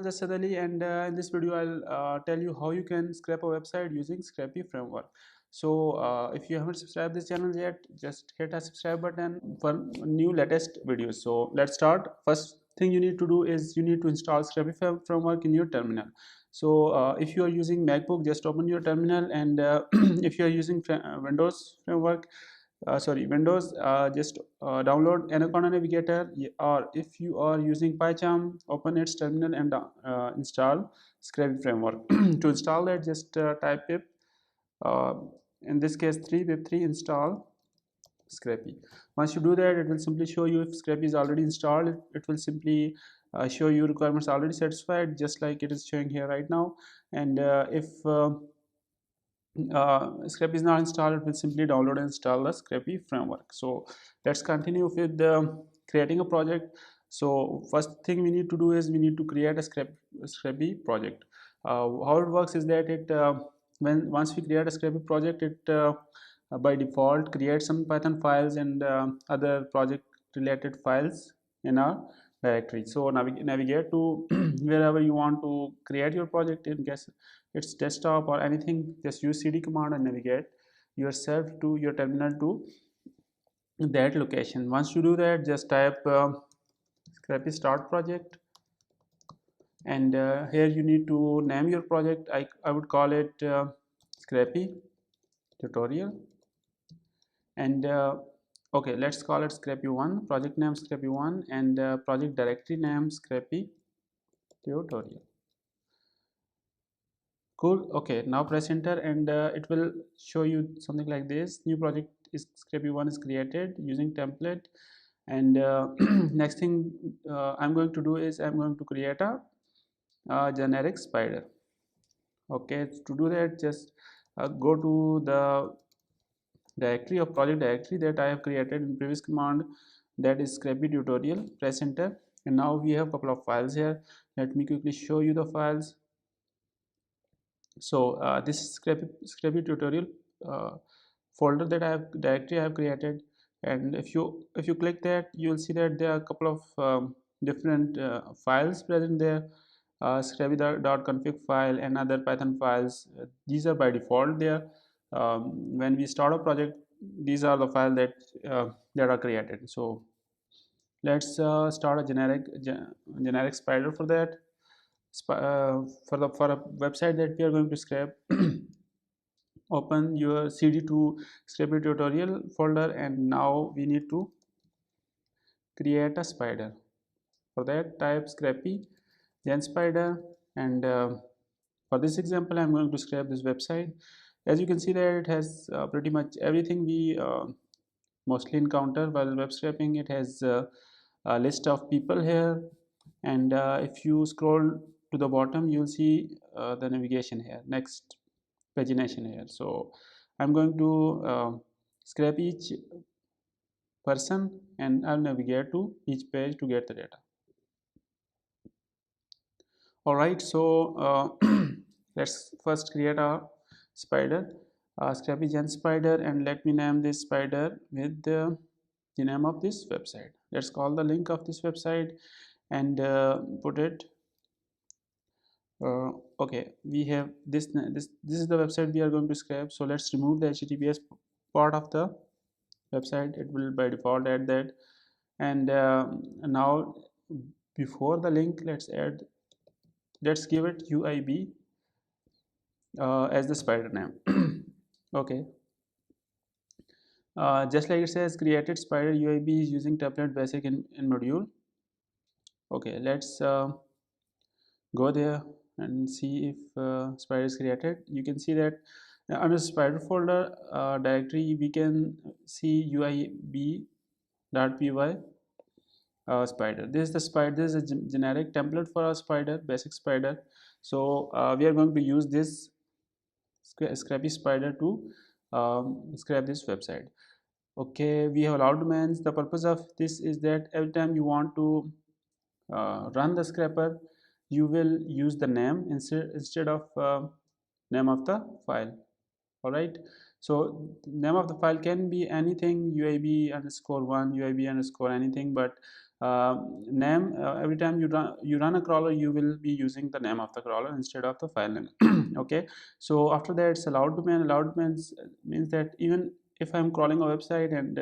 Jasad Ali, and in this video I'll tell you how you can scrape a website using Scrapy framework. So if you haven't subscribed this channel yet, just hit a subscribe button for new latest videos. So let's start. First thing you need to do is you need to install Scrapy framework in your terminal. So if you are using MacBook, just open your terminal, and if you are using Windows framework, Windows, just download Anaconda Navigator, or if you are using PyCharm, open its terminal and install Scrapy framework. To install that, just type pip, uh, in this case 3 pip 3 install Scrapy. Once you do that, it will simply show you if Scrapy is already installed. It will simply show you requirements already satisfied, just like it is showing here right now. And if Scrapy is not installed, it will simply download and install the Scrapy framework. So let's continue with creating a project. So first thing we need to do is we need to create a Scrapy project. How it works is that when once we create a Scrapy project, it by default creates some Python files and other project related files in our directory. So navigate to wherever you want to create your project. In case it's desktop or anything, just use cd command and navigate yourself to your terminal to that location. Once you do that, just type Scrapy start project, and here you need to name your project. I would call it Scrapy tutorial, and okay, let's call it Scrapy1, project name Scrapy1, and project directory name Scrapy tutorial. Cool. Okay, now press enter, and it will show you something like this. New project is Scrapy1 is created using template, and next thing I'm going to do is I'm going to create a generic spider. Okay, to do that, just go to the directory of project directory that I have created in previous command, that is Scrapy tutorial. Press enter, and now we have a couple of files here. Let me quickly show you the files. So this is Scrapy tutorial folder that I have directory I have created, and if you click that, you will see that there are a couple of different files present there. Scrapy.config file and other Python files. These are by default there. When we start a project, these are the files that are created. So let's start a generic spider for that. For a website that we are going to scrape. Open your cd2 Scrapy tutorial folder, and now we need to create a spider. For that, type Scrapy gen spider, and for this example I'm going to scrape this website. As you can see that it has pretty much everything we mostly encounter while web scraping. It has a list of people here, and if you scroll to the bottom, you'll see the navigation here, next pagination here. So I'm going to scrape each person, and I'll navigate to each page to get the data. Alright, so let's first create a spider, Scrapy gen spider, and let me name this spider with the name of this website. Let's call the link of this website and put it okay. We have this is the website we are going to scrape. So let's remove the HTTPS part of the website. It will by default add that, and now before the link, let's give it UIB as the spider name. Okay, just like it says created spider UIB is using template basic in module. Okay, let's go there and see if spider is created. You can see that under spider folder directory we can see UIB.py spider. This is the spider. This is a generic template for a spider, basic spider. So we are going to use this Scrapy spider to scrape this website. Okay, we have allowed domains. The purpose of this is that every time you want to run the scraper, you will use the name instead of name of the file. all right. So name of the file can be anything, UIB underscore one, UIB underscore anything, but name, every time you run a crawler, you will be using the name of the crawler instead of the file name. Okay, so after that, it's allowed domain. Allowed means that even if I'm crawling a website and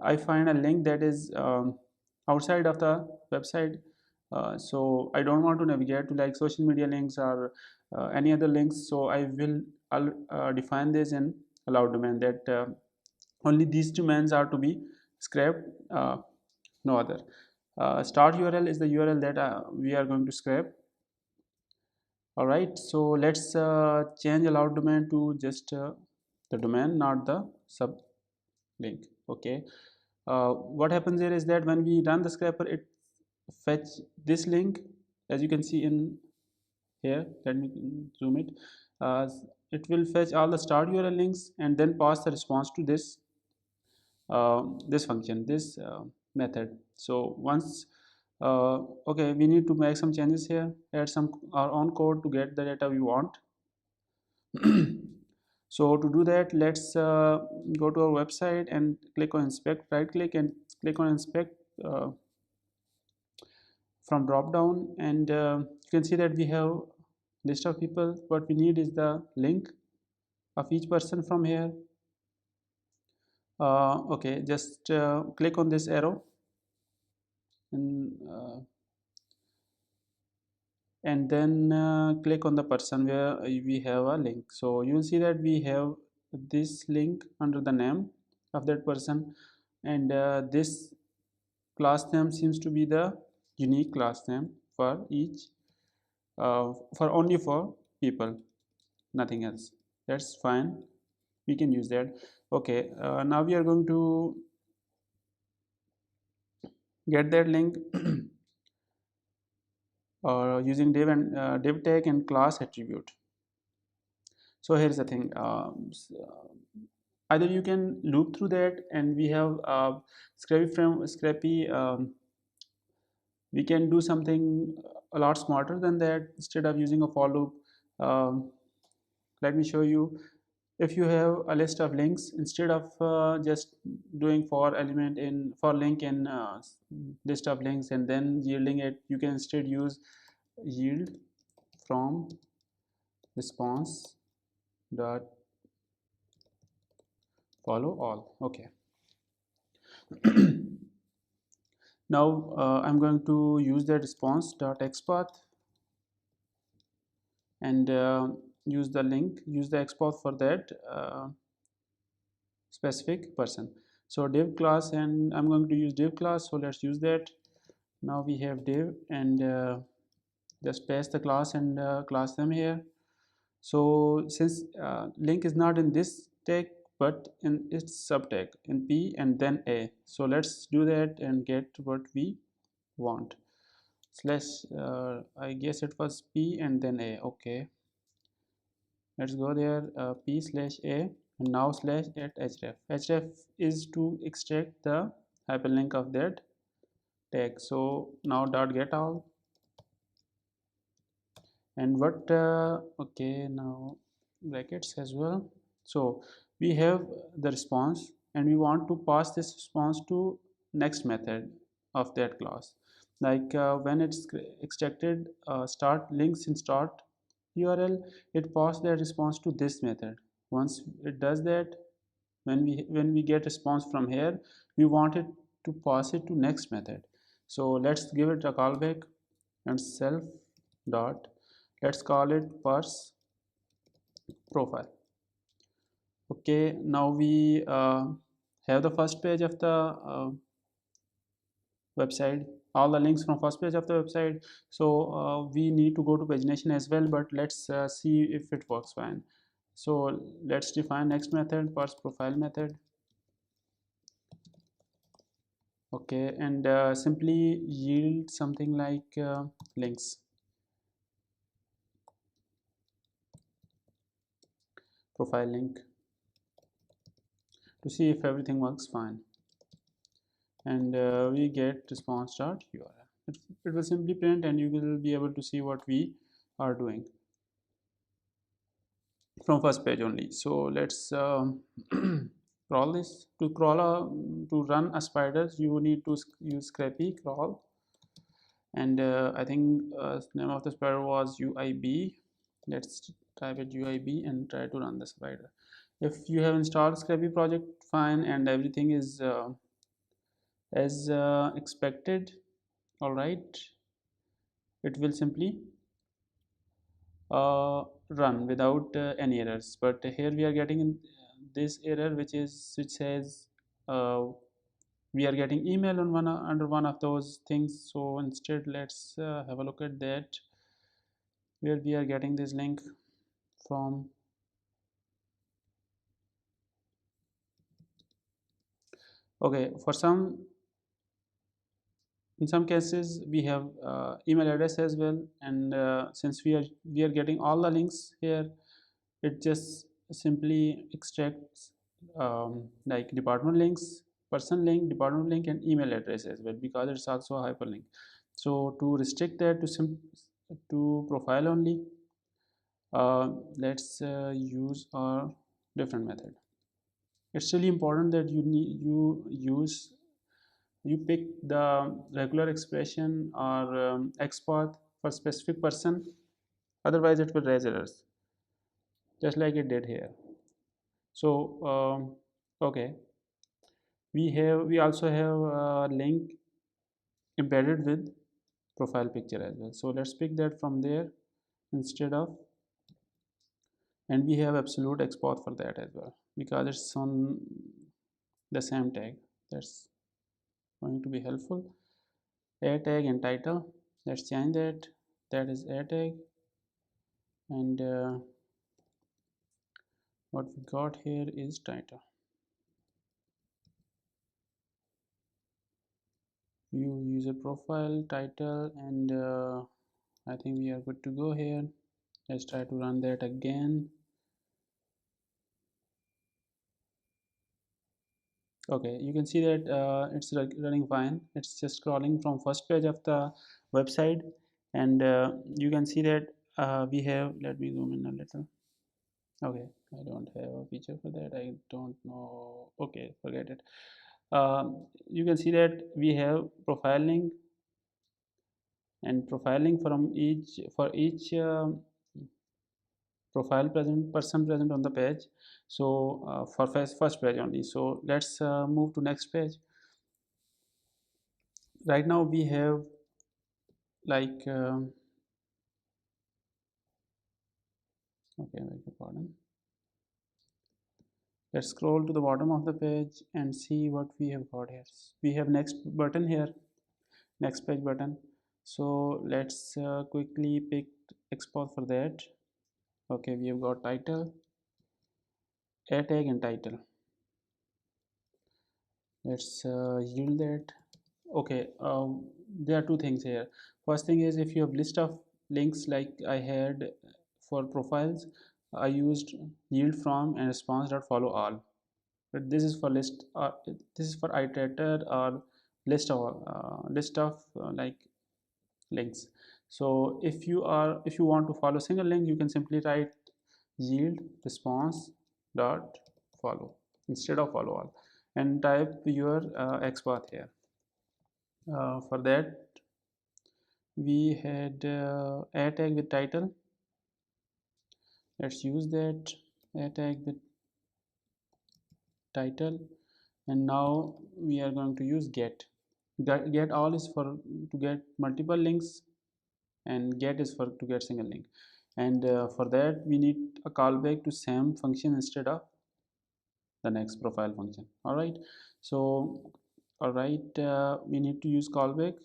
I find a link that is outside of the website, so I don't want to navigate to like social media links or any other links, so I'll define this in allowed domain, that only these domains are to be scraped, no other. Start URL is the URL that we are going to scrape. All right, so let's change allowed domain to just the domain, not the sub link. Okay, what happens here is that when we run the scraper, it fetch this link, as you can see in here. Let me zoom it. uh, it will fetch all the start URL links and then pass the response to this function, this method. So once okay, we need to make some changes here, add some our own code to get the data we want. So to do that, let's go to our website and click on inspect, right click and click on inspect from drop down, and you can see that we have list of people. What we need is the link of each person from here. Okay, just click on this arrow and then click on the person where we have a link. So you will see that we have this link under the name of that person, and this class name seems to be the unique class name for each, for only for people, nothing else. That's fine, we can use that. Okay, now we are going to get that link using div and div tag and class attribute. So here's the thing, either you can loop through that, and we have Scrappy, we can do something a lot smarter than that. Instead of using a for loop, let me show you. If you have a list of links, instead of just doing for element in for link in list of links and then yielding it, you can instead use yield from response dot follow all. Okay. Now I'm going to use the response dot xpath and use the link, use the xpath for that specific person. So div class, and I'm going to use div class, so let's use that. Now we have div, and just paste the class and class them here. So since link is not in this tag but in its subtag in P and then A, so let's do that and get what we want. Slash I guess it was P and then A. Okay, let's go there, P slash A, and now slash at href. Href is to extract the hyperlink of that tag. So now dot get all, and what okay, now brackets as well. So we have the response and we want to pass this response to next method of that class, like when it's extracted start links in start URL, it passes that response to this method. Once it does that, when we get response from here, we want it to pass it to next method. So let's give it a callback and self dot, let's call it parse profile. Okay, now we have the first page of the website, all the links from first page of the website. So we need to go to pagination as well, but let's see if it works fine. So let's define next method, parse profile method. Okay, and simply yield something like links, profile link, to see if everything works fine. And we get response dot URL. It will simply print and you will be able to see what we are doing. from first page only. So let's crawl this. To run a spider, you need to use scrappy crawl. And I think name of the spider was UIB. Let's type it UIB and try to run the spider. If you have installed scrappy project fine and everything is as expected, all right, it will simply run without any errors. But here we are getting this error which says uh, we are getting email on one under one of those things. So instead, let's have a look at that, where we are getting this link from. Okay, for some, in some cases we have email address as well, and since we are getting all the links here, it just simply extracts like department links, person link, department link, and email address as well, because it's also a hyperlink. So to restrict that to profile only, let's use a different method. It's really important that you pick the regular expression or export for specific person, otherwise it will raise errors, just like it did here. So okay, we also have a link embedded with profile picture as well, so let's pick that from there instead of, and we have absolute export for that as well, because it's on the same tag. That's going to be helpful. A tag and title, let's change that. That is A tag, and what we got here is title. View user profile, title, and I think we are good to go here. Let's try to run that again. Okay, you can see that it's running fine. It's just scrolling from first page of the website, and you can see that we have, let me zoom in a little. Okay, I don't have a feature for that, I don't know. Okay, forget it. You can see that we have profiling, and profiling from each for each profile person present on the page. So for first page only. So let's move to next page. Right now we have like okay, beg your pardon. Let's scroll to the bottom of the page and see what we have got here. We have next button here, next page button. So let's quickly pick export for that. Okay, we have got title, a tag, and title. Let's yield that. Okay, there are two things here. First thing is, if you have list of links like I had for profiles, I used yield from and response dot follow all. But this is for list, this is for iterator or list of like links. So if you want to follow single link, you can simply write yield response dot follow instead of follow all, and type your XPath here. For that, we had a tag with title. Let's use that a tag with title, and now we are going to use get. Get all is for to get multiple links, and get is for to get single link. And for that, we need a callback to same function instead of the next profile function. All right, so all right, we need to use callback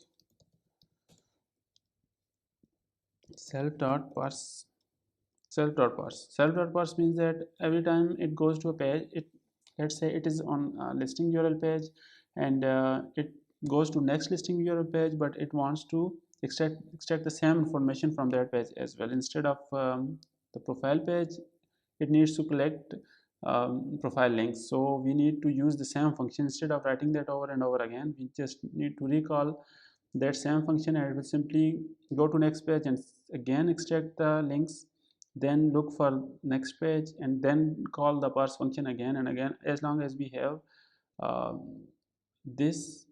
self.parse. Self.parse means that every time it goes to a page, it, let's say it is on a listing URL page, and it goes to next listing URL page, but it wants to extract the same information from that page as well. Instead of the profile page, it needs to collect profile links. So we need to use the same function. Instead of writing that over and over again, we just need to recall that same function, and it will simply go to next page and again extract the links then look for next page, and then call the parse function again and again, as long as we have um, this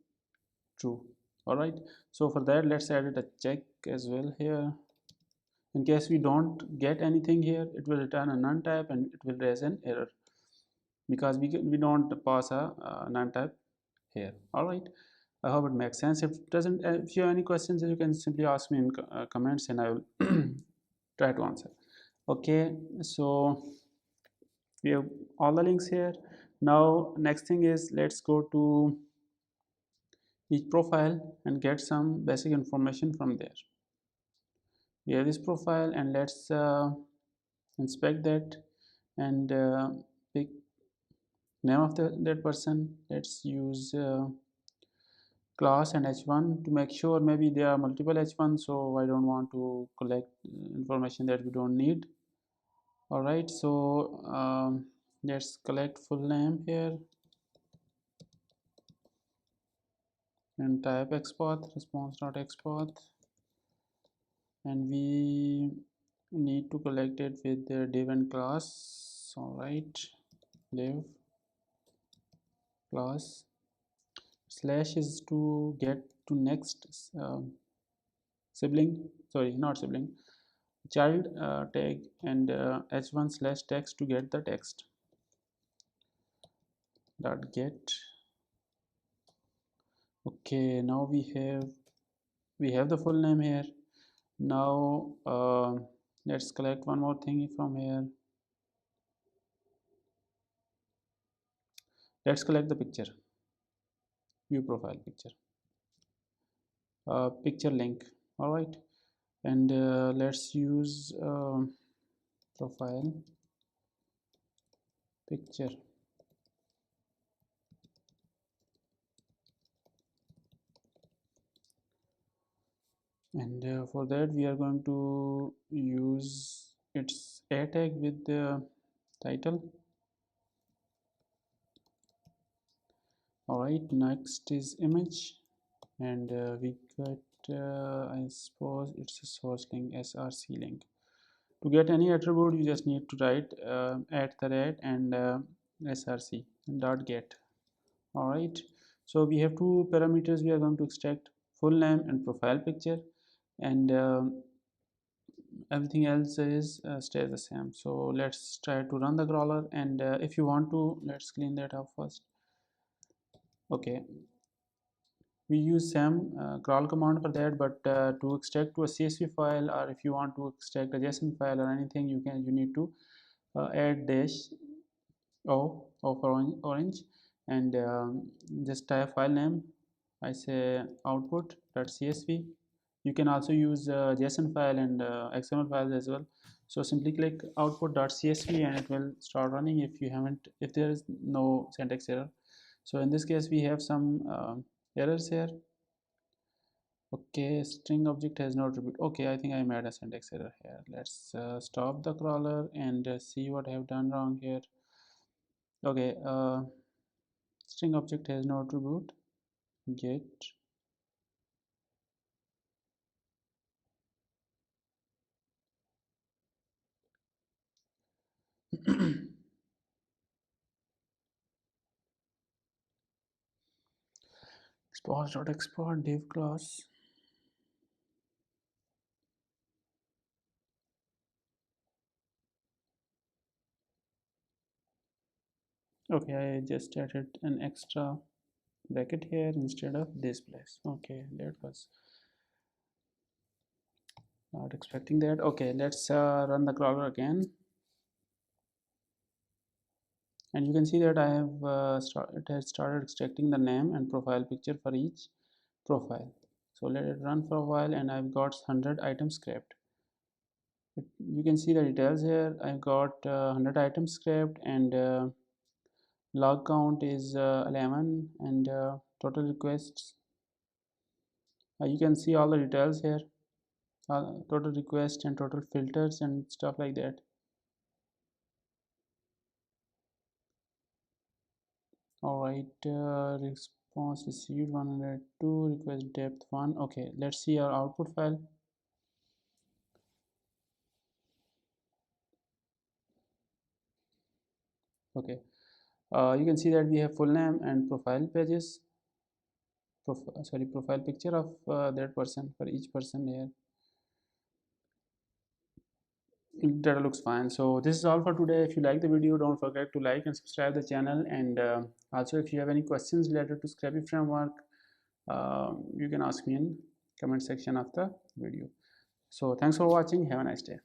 true. All right, so for that, let's add it a check as well here. In case we don't get anything here, it will return a none type and it will raise an error, because we don't pass a none type here. All right, I hope it makes sense. If it doesn't, if you have any questions, you can simply ask me in comments, and I will try to answer. Okay, so we have all the links here. Now next thing is, let's go to each profile and get some basic information from there. We have this profile, and let's inspect that, and pick name of that person. Let's use class and h1 to make sure. Maybe there are multiple h1, so I don't want to collect information that we don't need. All right, so let's collect full name here and type xpath response.xpath, and we need to collect it with the div and class. All right, div class slash is to get to next sibling, sorry, not sibling, child tag, and h1 slash text to get the text dot get. Okay, now we have the full name here. Now let's collect one more thing from here. Let's collect the picture, view profile picture, picture link. All right, and let's use profile picture, and for that we are going to use its a tag with the title. All right, next is image, and we got I suppose it's a source link, src link. To get any attribute, you just need to write at the rate and src dot get. All right, so we have two parameters we are going to extract: full name and profile picture, and everything else is stays the same. So let's try to run the crawler, and if you want to, let's clean that up first. Okay, we use SAM crawl command for that, but to extract to a CSV file, or if you want to extract a JSON file or anything, you need to add dash o for orange, and just type file name. I say output.csv. You can also use JSON file and XML files as well. So simply click output.csv and it will start running if there is no syntax error. So in this case we have some errors here. Okay, string object has no attribute. Okay, I think I made a syntax error here. Let's stop the crawler and see what I have done wrong here. Okay, string object has no attribute. Get export div class. Okay, I just added an extra bracket here instead of this place. Okay, that was not expecting that. Okay, let's run the crawler again, and you can see that I have it has started extracting the name and profile picture for each profile. So let it run for a while, and I've got 100 items scraped. You can see the details here. I've got 100 items scraped, and log count is 11, and total requests, you can see all the details here, total requests and total filters and stuff like that. All right, response received 102, request depth 1. Okay, let's see our output file. Okay, you can see that we have full name and profile pages, profile picture of that person for each person here. Data looks fine. So this is all for today. If you like the video, don't forget to like and subscribe the channel, and also if you have any questions related to Scrappy framework, you can ask me in comment section of the video. So thanks for watching. Have a nice day.